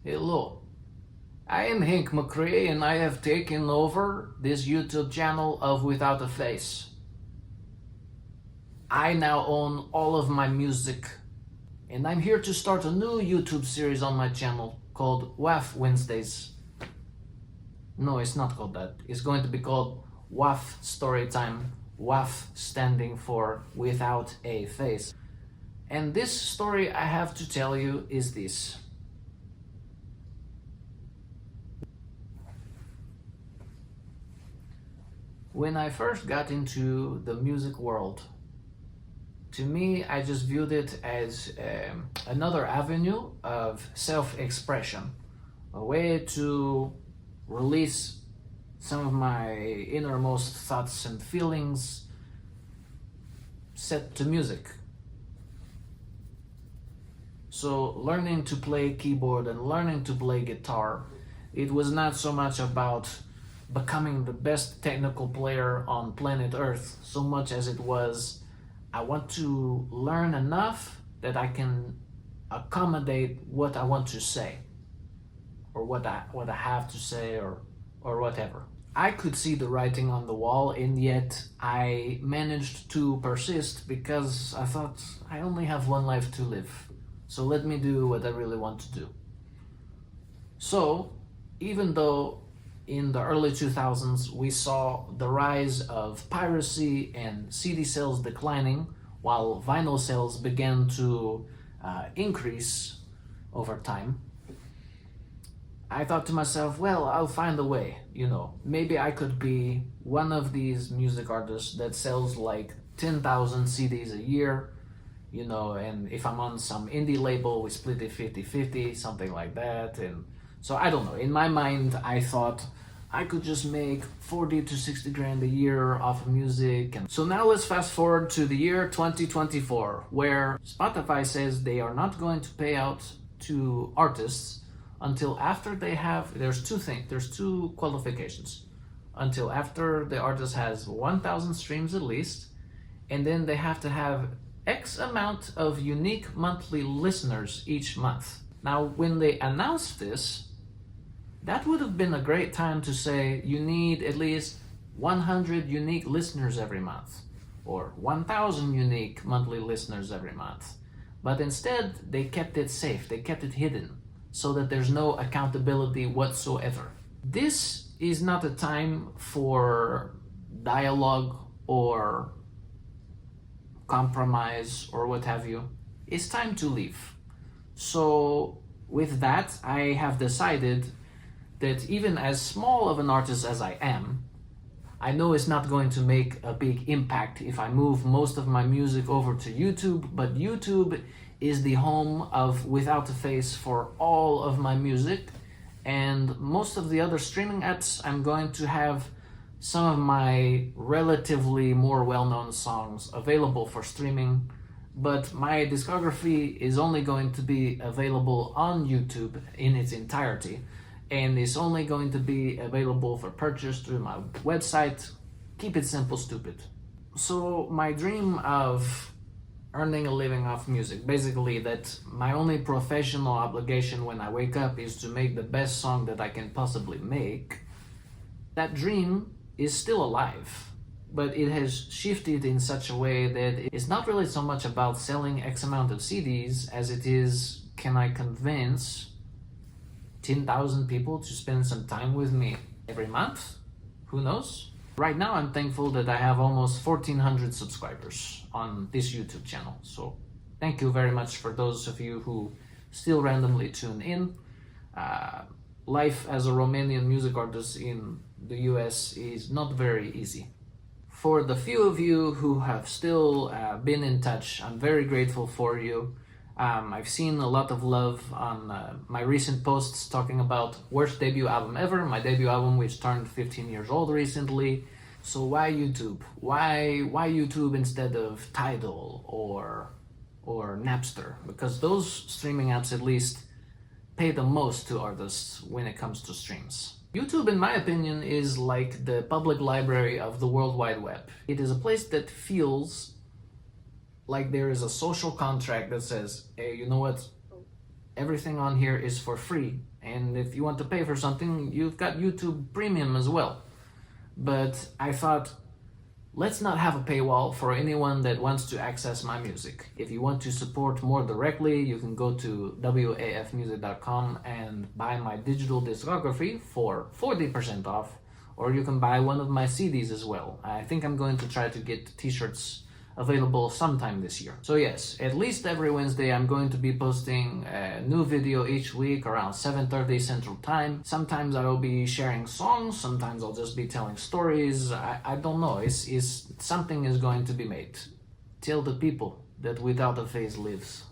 Hello, I am Hank McCrae and I have taken over this YouTube channel of Without a Face. I now own all of my music and I'm here to start a new YouTube series on my channel called WAF Wednesdays. No, it's not called that. It's going to be called WAF Storytime, WAF standing for Without a Face. And this story I have to tell you is this. When I first got into the music world, to me, I just viewed it as another avenue of self-expression, a way to release some of my innermost thoughts and feelings set to music. So learning to play keyboard and learning to play guitar, it was not so much about becoming the best technical player on planet Earth so much as it was I want to learn enough that I can accommodate what I want to say or what I have to say or whatever. I could see the writing on the wall and yet I managed to persist because I thought I only have one life to live. So let me do what I really want to do. So even though in the early 2000s, we saw the rise of piracy and CD sales declining while vinyl sales began to increase over time. I thought to myself, well, I'll find a way, maybe I could be one of these music artists that sells like 10,000 CDs a year, and if I'm on some indie label, we split it 50-50, something like that. And so I don't know, in my mind, I thought I could just make 40 to 60 grand a year off of music. And so now let's fast forward to the year 2024, where Spotify says they are not going to pay out to artists until after they have, there's two qualifications. Until after the artist has 1,000 streams at least, and then they have to have X amount of unique monthly listeners each month. Now, when they announced this, that would have been a great time to say you need at least 100 unique listeners every month or 1,000 unique monthly listeners every month. But instead, they kept it safe, they kept it hidden so that there's no accountability whatsoever. This is not a time for dialogue or compromise or what have you. It's time to leave. So with that, I have decided that even as small of an artist as I am, I know it's not going to make a big impact if I move most of my music over to YouTube, but YouTube is the home of Without a Face for all of my music, and most of the other streaming apps I'm going to have some of my relatively more well-known songs available for streaming, but my discography is only going to be available on YouTube in its entirety. And it's only going to be available for purchase through my website. Keep it simple, stupid. So my dream of earning a living off music, basically that my only professional obligation when I wake up is to make the best song that I can possibly make, that dream is still alive. But it has shifted in such a way that it's not really so much about selling X amount of CDs as it is, can I convince 10,000 people to spend some time with me every month? Who knows? Right now, I'm thankful that I have almost 1,400 subscribers on this YouTube channel. So thank you very much for those of you who still randomly tune in. Life as a Romanian music artist in the US is not very easy. For the few of you who have still been in touch, I'm very grateful for you. I've seen a lot of love on my recent posts talking about worst debut album ever, my debut album which turned 15 years old recently. So why YouTube? Why YouTube instead of Tidal or Napster? Because those streaming apps at least pay the most to artists when it comes to streams. YouTube, in my opinion, is like the public library of the World Wide Web. It is a place that feels like there is a social contract that says, hey, you know what? Everything on here is for free And if you want to pay for something, you've got YouTube Premium as well. But I thought, let's not have a paywall for anyone that wants to access my music. If you want to support more directly, you can go to wafmusic.com and buy my digital discography for 40% off, or you can buy one of my CDs as well. I think I'm going to try to get t-shirts available sometime this year. So yes, at least every Wednesday I'm going to be posting a new video each week around 7:30 Central Time. Sometimes I will be sharing songs, sometimes I'll just be telling stories. I don't know, it's something is going to be made. Tell the people that without a face lives.